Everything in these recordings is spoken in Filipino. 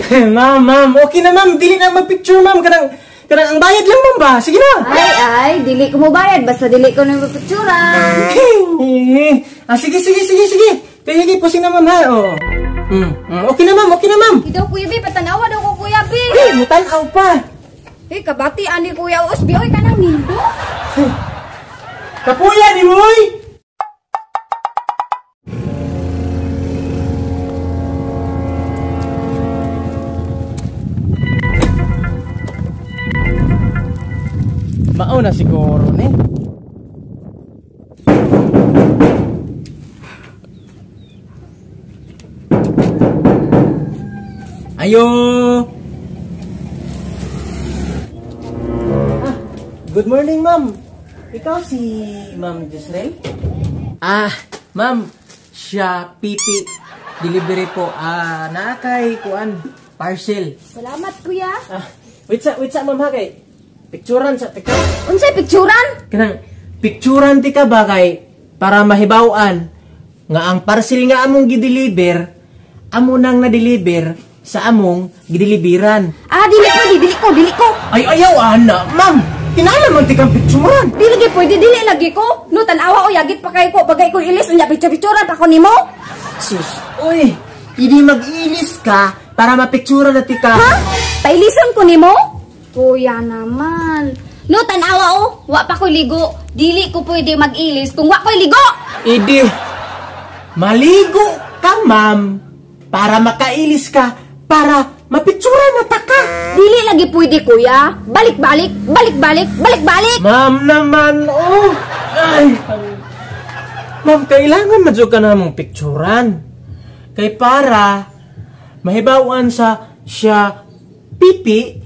Ma'am, okay na ma'am. Dili na mag-picture ma'am. Kanang ang bayad lang ma'am ba? Sige na. Ay, dili ko mo bayad. Basta dili ko na mag-picturean. Sige. Sige, pusing na ma'am ha. Oh. Okay na ma'am. Ikaw Kuya B, patanawa daw ko Kuya B. Mutanaw pa. Kabati ani Kuya Usbi. Oy, kanang nindo. Kapuya ni Moy. Mao na siguro ni. Ayo. Good morning, ma'am. Ikaw si Ma'am Jisrael? Ma'am, siya Pipi. Delivery po. Naakay kuan parcel. Salamat Kuya. Wait sa ma'am ha kay. Picturan sa tika. Unsay picturan? Kanang picturan tika bagay para mahibaw-an nga ang parcel nga among gideliver amo nang na-deliver sa among gideliveran. Dili ko. Ay ayaw ana, ma'am. Kinala man tikang picturan. Dili lagi pwede, dili lagi ko. No tanawa o yagit pa kay ko bagay ko ilis unya picturan pa ko nimo. Sus, oy, hindi mag-ilis ka para mapicturan na tika. Ha? Pailisan ko nimo? Kuya naman. No tanawa o, wa pa ko ligo. Dili ko pwede mag-ilis kung wa ko ligo. Idi, maligo ka ma'am para makailis ka para mapicturan na taka. Dili lagi pwede kuya. Balik-balik. Ma'am naman, oh. Ay. Ma'am, kailangan madyo ka na mong picturan. Kay para mahibawan sa siya Pipi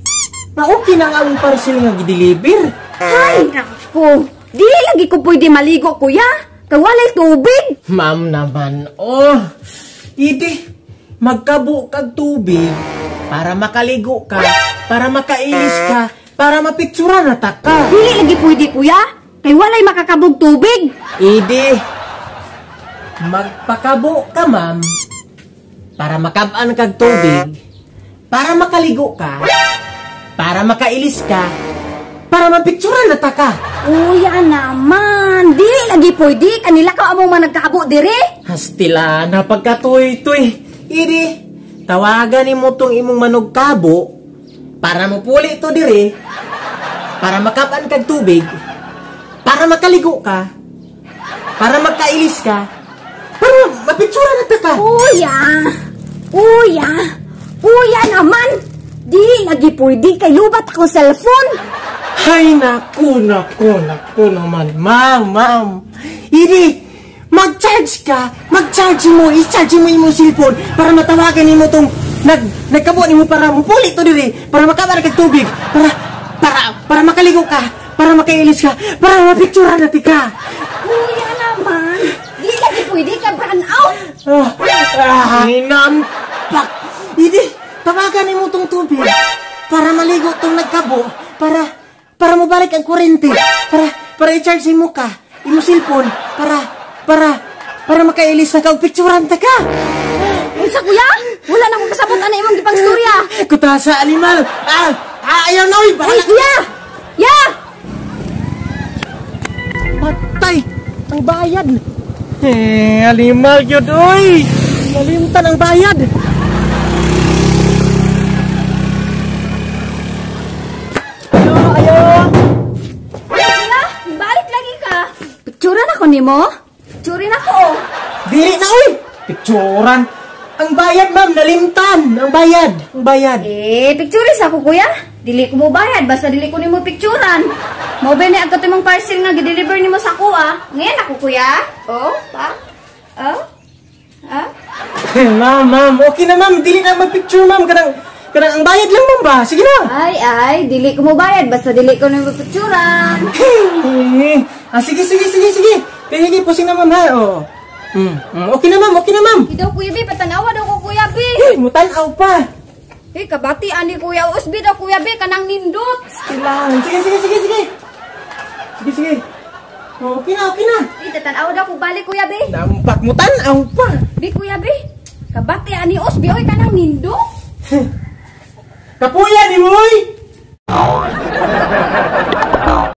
na okay na ang parcel nga gideliver. Ay, naku. Dili lagi ko pwede maligo kuya. Kay walay tubig. Ma'am naman, oh. Idi, magkabo kag tubig para makaligo ka, para makailis ka, para mapicturan na taka. Dili lagi pwede kuya. Kay walay makakabog tubig. Idi, magpakabo ka ma'am para makabaan kag tubig, para makaligo ka, para makailis ka, para mapicturan na taka. Kuya naman. Dili lagi pwede. Kanila ka among managkabo dire. Hastila na pagkatoy-toy. Idi, tawagan mo tong imong manugkabo para mapuli to dire, para makabaan kag tubig, para makaligo ka, para makailis ka, para mapicturan na taka. Kuya naman. Dili lagi pwede kay lubat ako cellphone. Ay, naku naman. Ma'am. Idi, mag-charge mo imong cellphone para matawagan nimo tong nagkabo nimo para mupuli to dire, para makabara kag tubig, para makaligo ka, para makailis ka, para mapicturan na tika. Kuya naman. Dili lagi pwede ka burn out. Ay, nampak. Idi, tawagan nimo tong tubig para maligo tong nagkabo, para mabalik ang kurente, para i-charge mo ka, imo cellphone, para makailis na ka, picturan ta ka. Unsa kuya? Wala na ko kasabot ana imong gipang storya. Kuta sa animal. Ayaw na, oy. Ay, kuya! Ya! Patay ang bayad. Animal yun, oy. Malimtan ang bayad. Picturan ako nimo? Picturin ako. Dili na, oy. Picturan. Ang bayad, ma'am. Nalimtan. Ang bayad. Picturis ako, kuya. Dili ko mo bayad. Basta dili ko nimo picturan. Mo ba ni agto timong parcel nga gi-deliver nimo sa kuha? Ngayon ako, kuya. Ma'am. Okay na, ma'am. Dili na mag-picture, ma'am. Kanang ang bayad lang, ma'am ba? Sige na. Ay. Dili ko mo bayad. Basta dili ko nimo picturan. Sige. Sige, pusing na, ma'am, ha? Okay na, ma'am. Ikaw, Kuya B, patanawa daw ko, Kuya B. Mutanaw pa. Kabati ani Kuya Usbi daw, Kuya B, kanang nindot. Sige. Sige. Okay na. Tatanawa daw ko balik, Kuya B. Nampak mutanaw pa. Kuya B, kabati ani Usbi, oy, kanang nindot. Kapuya ni Moy!